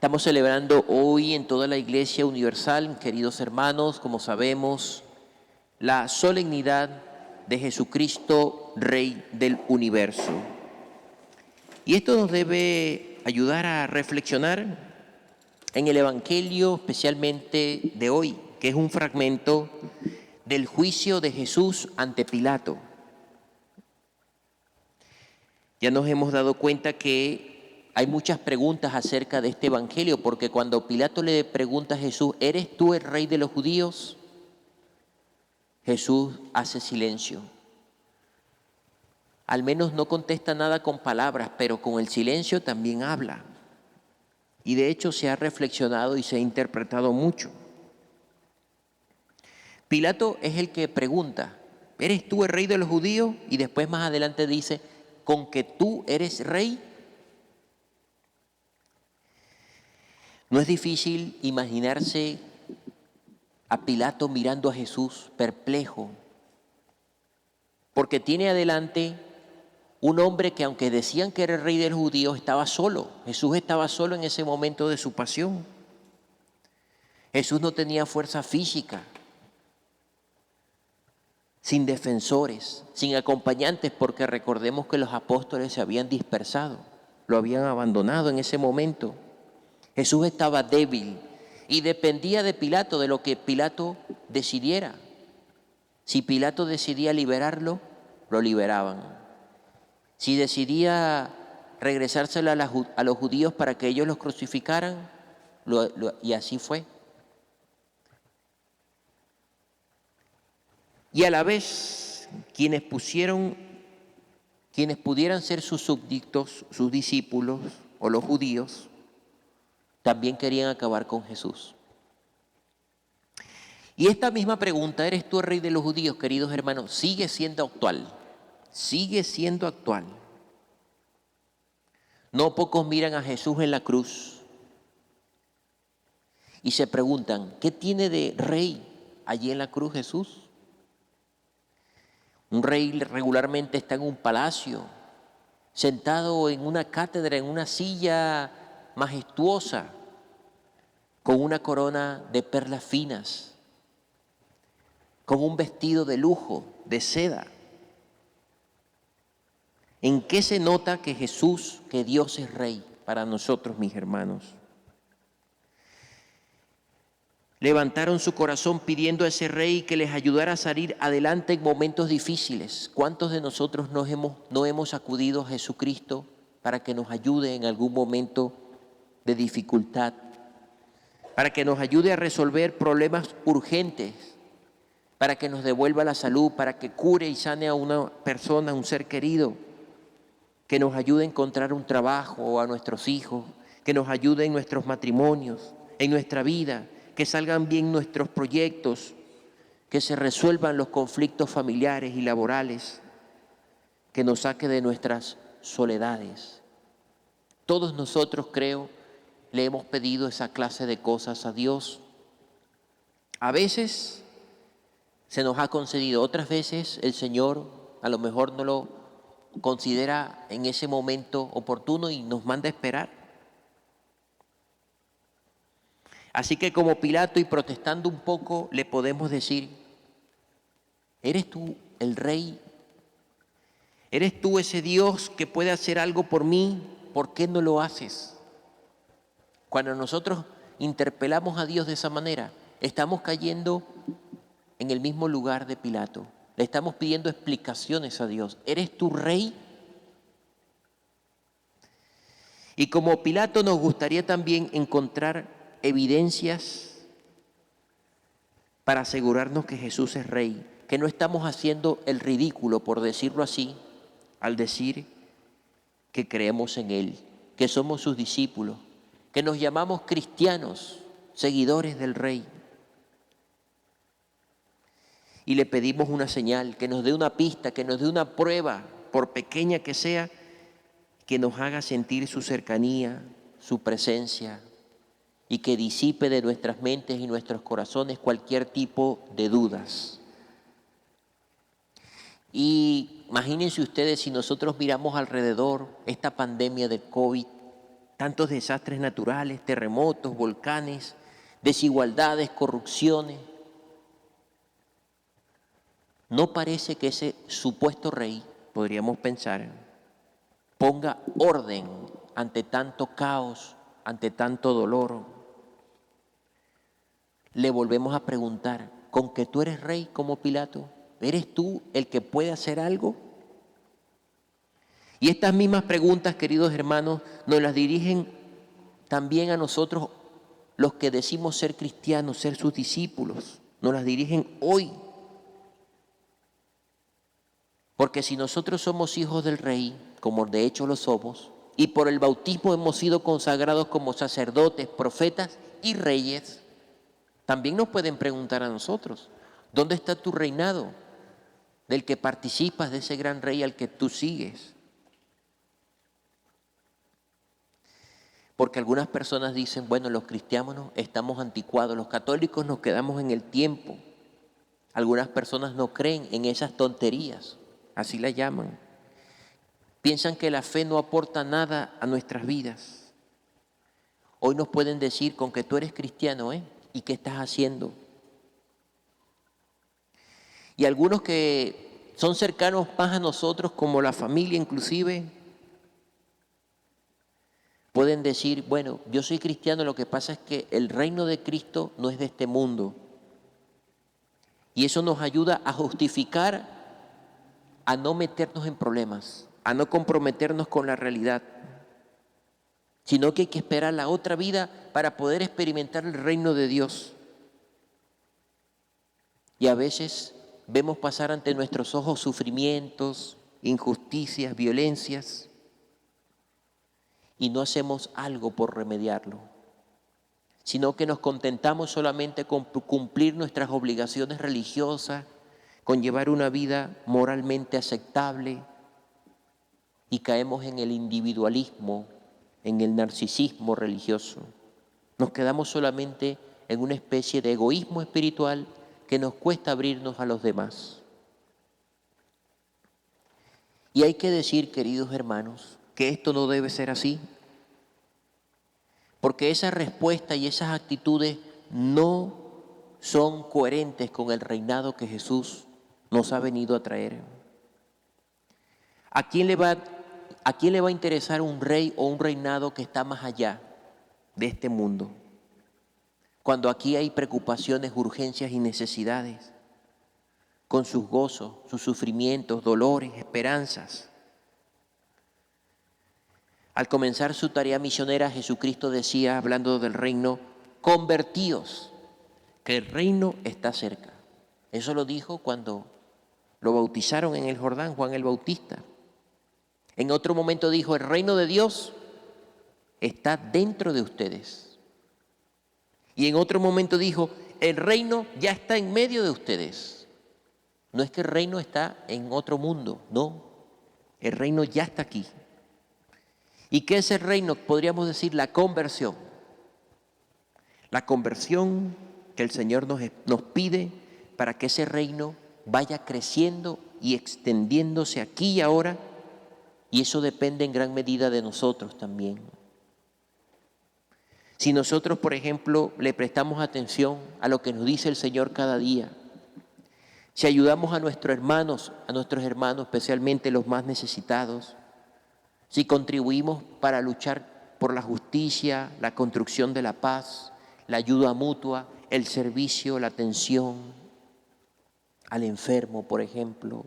Estamos celebrando hoy en toda la Iglesia Universal, queridos hermanos, como sabemos, la solemnidad de Jesucristo, Rey del Universo. Y esto nos debe ayudar a reflexionar en el Evangelio, especialmente de hoy, que es un fragmento del juicio de Jesús ante Pilato. Ya nos hemos dado cuenta que hay muchas preguntas acerca de este evangelio, porque cuando Pilato le pregunta a Jesús, ¿eres tú el rey de los judíos? Jesús hace silencio. Al menos no contesta nada con palabras, pero con el silencio también habla. Y de hecho se ha reflexionado y se ha interpretado mucho. Pilato es el que pregunta, ¿eres tú el rey de los judíos? Y después más adelante dice, ¿con que tú eres rey? No es difícil imaginarse a Pilato mirando a Jesús perplejo, porque tiene adelante un hombre que, aunque decían que era el rey de los judíos, estaba solo. Jesús estaba solo en ese momento de su pasión. Jesús no tenía fuerza física, sin defensores, sin acompañantes, porque recordemos que los apóstoles se habían dispersado, lo habían abandonado en ese momento. Jesús estaba débil y dependía de Pilato, de lo que Pilato decidiera. Si Pilato decidía liberarlo, lo liberaban. Si decidía regresárselo a los judíos para que ellos los crucificaran, y así fue. Y a la vez, quienes pudieran ser sus súbditos, sus discípulos o los judíos, también querían acabar con Jesús. Y esta misma pregunta, ¿eres tú el rey de los judíos, queridos hermanos? Sigue siendo actual, sigue siendo actual. No pocos miran a Jesús en la cruz y se preguntan, ¿qué tiene de rey allí en la cruz Jesús? Un rey regularmente está en un palacio, sentado en una cátedra, en una silla majestuosa, con una corona de perlas finas, con un vestido de lujo, de seda. ¿En qué se nota que Jesús, que Dios es rey para nosotros, mis hermanos? Levantaron su corazón pidiendo a ese rey que les ayudara a salir adelante en momentos difíciles. ¿Cuántos de nosotros no hemos acudido a Jesucristo para que nos ayude en algún momento de dificultad? Para que nos ayude a resolver problemas urgentes, para que nos devuelva la salud, para que cure y sane a una persona, a un ser querido, que nos ayude a encontrar un trabajo o a nuestros hijos, que nos ayude en nuestros matrimonios, en nuestra vida, que salgan bien nuestros proyectos, que se resuelvan los conflictos familiares y laborales, que nos saque de nuestras soledades. Todos nosotros, creo, le hemos pedido esa clase de cosas a Dios. A veces se nos ha concedido, otras veces el Señor a lo mejor no lo considera en ese momento oportuno y nos manda a esperar. Así que como Pilato, y protestando un poco, le podemos decir, ¿eres tú el rey? ¿Eres tú ese Dios que puede hacer algo por mí? ¿Por qué no lo haces? Cuando nosotros interpelamos a Dios de esa manera, estamos cayendo en el mismo lugar de Pilato. Le estamos pidiendo explicaciones a Dios. ¿Eres tu rey? Y como Pilato nos gustaría también encontrar evidencias para asegurarnos que Jesús es rey, que no estamos haciendo el ridículo, por decirlo así, al decir que creemos en Él, que somos sus discípulos, que nos llamamos cristianos, seguidores del Rey. Y le pedimos una señal, que nos dé una pista, que nos dé una prueba, por pequeña que sea, que nos haga sentir su cercanía, su presencia, y que disipe de nuestras mentes y nuestros corazones cualquier tipo de dudas. Y imagínense ustedes, si nosotros miramos alrededor esta pandemia del COVID, tantos desastres naturales, terremotos, volcanes, desigualdades, corrupciones. No parece que ese supuesto rey, podríamos pensar, ponga orden ante tanto caos, ante tanto dolor. Le volvemos a preguntar, ¿con que tú eres rey como Pilato? ¿Eres tú el que puede hacer algo? Y estas mismas preguntas, queridos hermanos, nos las dirigen también a nosotros, los que decimos ser cristianos, ser sus discípulos. Nos las dirigen hoy. Porque si nosotros somos hijos del Rey, como de hecho lo somos, y por el bautismo hemos sido consagrados como sacerdotes, profetas y reyes, también nos pueden preguntar a nosotros, ¿dónde está tu reinado? Del que participas, de ese gran rey al que tú sigues. Porque algunas personas dicen, bueno, los cristianos estamos anticuados, los católicos nos quedamos en el tiempo. Algunas personas no creen en esas tonterías, así la llaman. Piensan que la fe no aporta nada a nuestras vidas. Hoy nos pueden decir, con que tú eres cristiano, ¿y qué estás haciendo? Y algunos que son cercanos más a nosotros, como la familia inclusive, pueden decir, bueno, yo soy cristiano, lo que pasa es que el reino de Cristo no es de este mundo. Y eso nos ayuda a justificar, a no meternos en problemas, a no comprometernos con la realidad, sino que hay que esperar la otra vida para poder experimentar el reino de Dios. Y a veces vemos pasar ante nuestros ojos sufrimientos, injusticias, violencias, y no hacemos algo por remediarlo, sino que nos contentamos solamente con cumplir nuestras obligaciones religiosas, con llevar una vida moralmente aceptable, y caemos en el individualismo, en el narcisismo religioso. Nos quedamos solamente en una especie de egoísmo espiritual que nos cuesta abrirnos a los demás. Y hay que decir, queridos hermanos, que esto no debe ser así, porque esa respuesta y esas actitudes no son coherentes con el reinado que Jesús nos ha venido a traer. ¿A quién le va a interesar un rey o un reinado que está más allá de este mundo? Cuando aquí hay preocupaciones, urgencias y necesidades, con sus gozos, sus sufrimientos, dolores, esperanzas. Al comenzar su tarea misionera, Jesucristo decía, hablando del reino, convertíos, que el reino está cerca. Eso lo dijo cuando lo bautizaron en el Jordán, Juan el Bautista. En otro momento dijo, el reino de Dios está dentro de ustedes. Y en otro momento dijo, el reino ya está en medio de ustedes. No es que el reino está en otro mundo, no. El reino ya está aquí. ¿Y qué es el reino? Podríamos decir la conversión. La conversión que el Señor nos pide para que ese reino vaya creciendo y extendiéndose aquí y ahora. Y eso depende en gran medida de nosotros también. Si nosotros, por ejemplo, le prestamos atención a lo que nos dice el Señor cada día, si ayudamos a nuestros hermanos, especialmente los más necesitados, si contribuimos para luchar por la justicia, la construcción de la paz, la ayuda mutua, el servicio, la atención al enfermo, por ejemplo,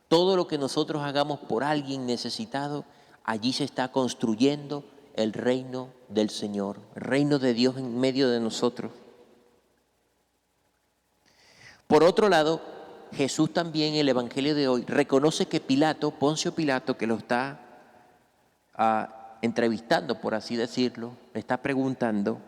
todo lo que nosotros hagamos por alguien necesitado, allí se está construyendo el reino del Señor, el reino de Dios en medio de nosotros. Por otro lado, Jesús también en el Evangelio de hoy reconoce que Poncio Pilato, que lo está entrevistando, por así decirlo, le está preguntando,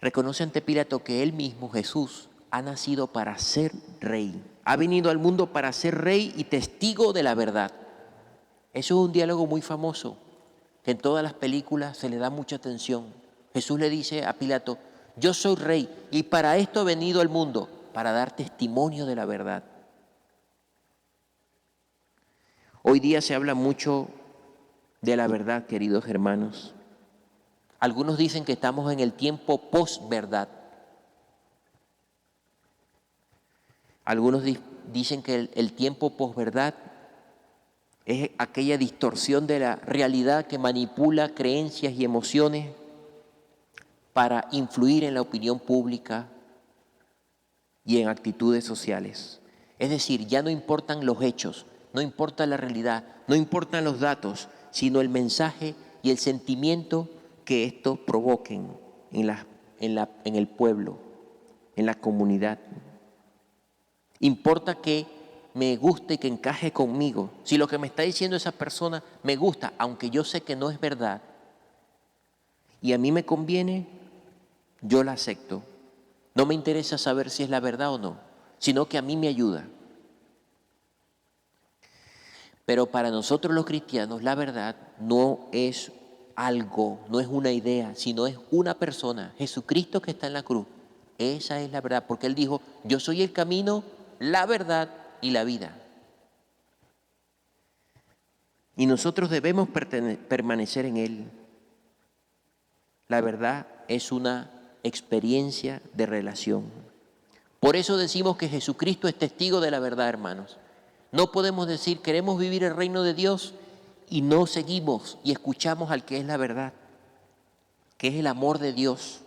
reconoce ante Pilato que él mismo, Jesús, ha nacido para ser rey. Ha venido al mundo para ser rey y testigo de la verdad. Eso es un diálogo muy famoso, que en todas las películas se le da mucha atención. Jesús le dice a Pilato, yo soy rey y para esto he venido al mundo, para dar testimonio de la verdad. Hoy día se habla mucho de la verdad, queridos hermanos. Algunos dicen que estamos en el tiempo posverdad. Algunos dicen que el tiempo posverdad es aquella distorsión de la realidad que manipula creencias y emociones para influir en la opinión pública y en actitudes sociales. Es decir, ya no importan los hechos, no importa la realidad, no importan los datos, sino el mensaje y el sentimiento que estos provoquen en el pueblo, en la comunidad. Importa que me guste y que encaje conmigo. Si lo que me está diciendo esa persona me gusta, aunque yo sé que no es verdad, y a mí me conviene, yo la acepto. No me interesa saber si es la verdad o no, sino que a mí me ayuda. Pero para nosotros los cristianos la verdad no es algo, no es una idea, sino es una persona, Jesucristo que está en la cruz. Esa es la verdad, porque Él dijo, yo soy el camino, la verdad y la vida. Y nosotros debemos permanecer en Él. La verdad es una experiencia de relación. Por eso decimos que Jesucristo es testigo de la verdad, hermanos. No podemos decir queremos vivir el reino de Dios y no seguimos y escuchamos al que es la verdad, que es el amor de Dios.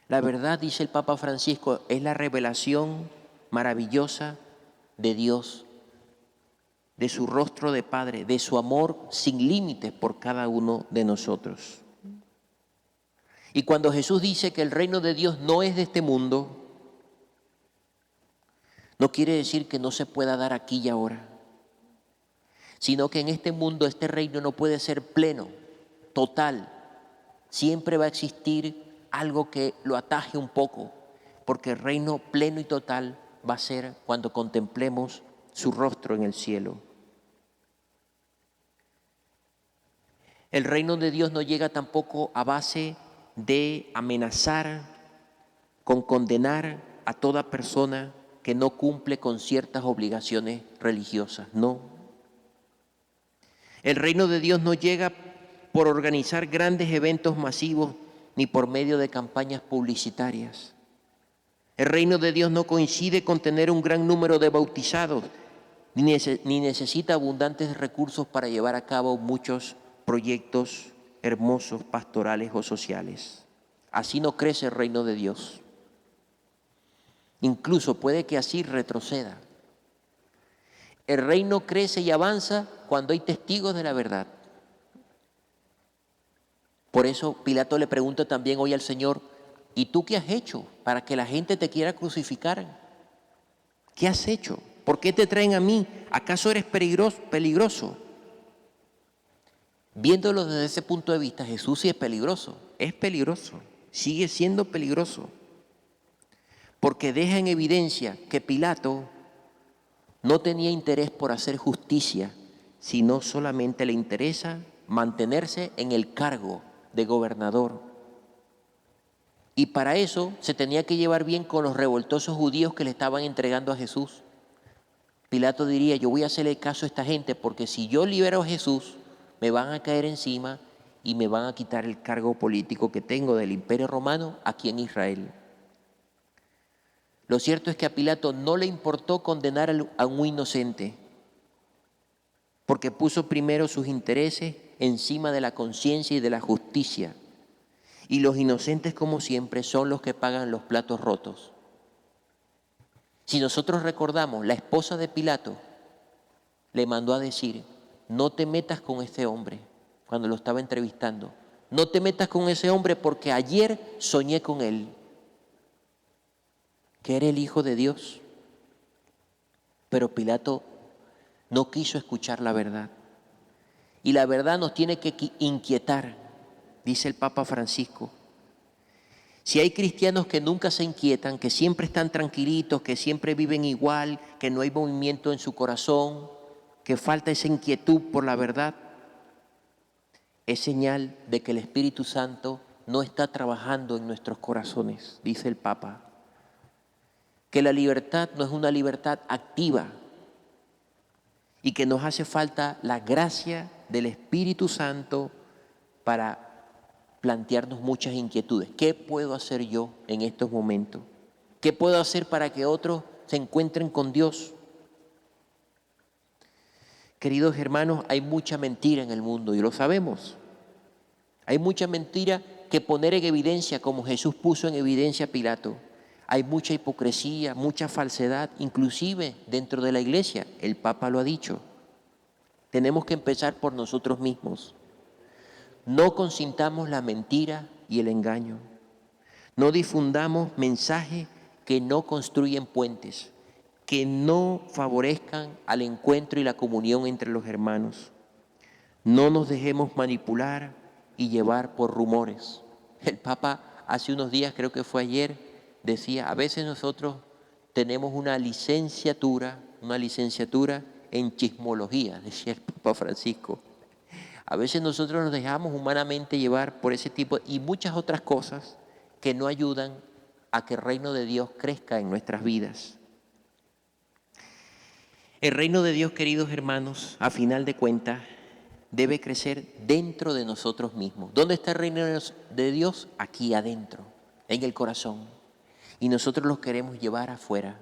La verdad, dice el Papa Francisco, es la revelación maravillosa de Dios, de su rostro de Padre, de su amor sin límites por cada uno de nosotros. Y cuando Jesús dice que el reino de Dios no es de este mundo, no quiere decir que no se pueda dar aquí y ahora, sino que en este mundo este reino no puede ser pleno, total. Siempre va a existir algo que lo ataje un poco, porque el reino pleno y total va a ser cuando contemplemos su rostro en el cielo. El reino de Dios no llega tampoco a base de amenazar con condenar a toda persona que no cumple con ciertas obligaciones religiosas, no. El reino de Dios no llega por organizar grandes eventos masivos ni por medio de campañas publicitarias. El reino de Dios no coincide con tener un gran número de bautizados, ni necesita abundantes recursos para llevar a cabo muchos proyectos hermosos, pastorales o sociales. Así no crece el reino de Dios. Incluso puede que así retroceda. El reino crece y avanza cuando hay testigos de la verdad. Por eso Pilato le pregunta también hoy al Señor, ¿y tú qué has hecho para que la gente te quiera crucificar? ¿Qué has hecho? ¿Por qué te traen a mí? ¿Acaso eres peligroso? Viéndolo desde ese punto de vista, Jesús sí es peligroso, sigue siendo peligroso, porque deja en evidencia que Pilato no tenía interés por hacer justicia, sino solamente le interesa mantenerse en el cargo de gobernador. Y para eso se tenía que llevar bien con los revoltosos judíos que le estaban entregando a Jesús. Pilato diría, yo voy a hacerle caso a esta gente porque si yo libero a Jesús, me van a caer encima y me van a quitar el cargo político que tengo del Imperio Romano aquí en Israel. Lo cierto es que a Pilato no le importó condenar a un inocente, porque puso primero sus intereses encima de la conciencia y de la justicia. Y los inocentes, como siempre, son los que pagan los platos rotos. Si nosotros recordamos, la esposa de Pilato le mandó a decir, no te metas con este hombre, cuando lo estaba entrevistando. No te metas con ese hombre porque ayer soñé con él, que era el Hijo de Dios. Pero Pilato no quiso escuchar la verdad. Y la verdad nos tiene que inquietar, dice el Papa Francisco. Si hay cristianos que nunca se inquietan, que siempre están tranquilitos, que siempre viven igual, que no hay movimiento en su corazón, que falta esa inquietud por la verdad, es señal de que el Espíritu Santo no está trabajando en nuestros corazones, dice el Papa. Que la libertad no es una libertad activa y que nos hace falta la gracia del Espíritu Santo para plantearnos muchas inquietudes. ¿Qué puedo hacer yo en estos momentos? ¿Qué puedo hacer para que otros se encuentren con Dios? Queridos hermanos, hay mucha mentira en el mundo y lo sabemos. Hay mucha mentira que poner en evidencia, como Jesús puso en evidencia a Pilato. Hay mucha hipocresía, mucha falsedad, inclusive dentro de la iglesia. El Papa lo ha dicho. Tenemos que empezar por nosotros mismos. No consintamos la mentira y el engaño. No difundamos mensajes que no construyen puentes, que no favorezcan al encuentro y la comunión entre los hermanos. No nos dejemos manipular y llevar por rumores. El Papa hace unos días, creo que fue ayer, decía, a veces nosotros tenemos una licenciatura en chismología, decía el Papa Francisco. A veces nosotros nos dejamos humanamente llevar por ese tipo y muchas otras cosas que no ayudan a que el reino de Dios crezca en nuestras vidas. El reino de Dios, queridos hermanos, a final de cuentas, debe crecer dentro de nosotros mismos. ¿Dónde está el reino de Dios? Aquí adentro, en el corazón. Y nosotros los queremos llevar afuera,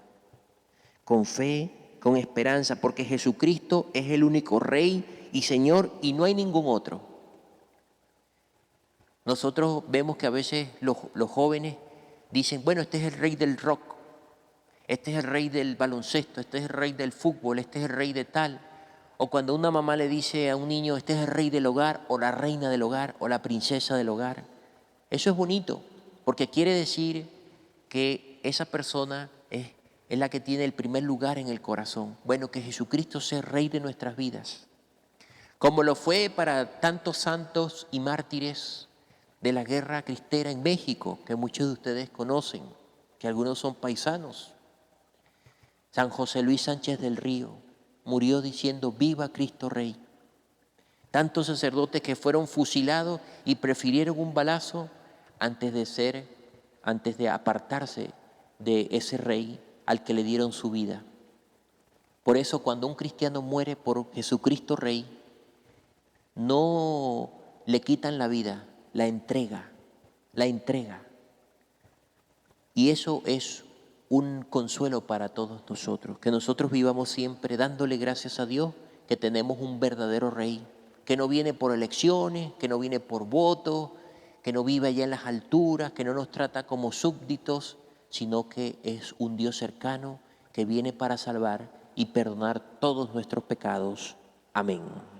con fe, con esperanza, porque Jesucristo es el único Rey y Señor y no hay ningún otro. Nosotros vemos que a veces los jóvenes dicen, bueno, este es el rey del rock, este es el rey del baloncesto, este es el rey del fútbol, este es el rey de tal. O cuando una mamá le dice a un niño, este es el rey del hogar, o la reina del hogar, o la princesa del hogar. Eso es bonito, porque quiere decir que esa persona es la que tiene el primer lugar en el corazón. Bueno, que Jesucristo sea rey de nuestras vidas. Como lo fue para tantos santos y mártires de la guerra cristera en México, que muchos de ustedes conocen, que algunos son paisanos. San José Luis Sánchez del Río murió diciendo, viva Cristo Rey. Tantos sacerdotes que fueron fusilados y prefirieron un balazo antes de apartarse de ese rey al que le dieron su vida. Por eso cuando un cristiano muere por Jesucristo Rey, no le quitan la vida, la entrega. Y eso es un consuelo para todos nosotros, que nosotros vivamos siempre dándole gracias a Dios que tenemos un verdadero Rey, que no viene por elecciones, que no viene por votos, que no vive allá en las alturas, que no nos trata como súbditos, sino que es un Dios cercano que viene para salvar y perdonar todos nuestros pecados. Amén.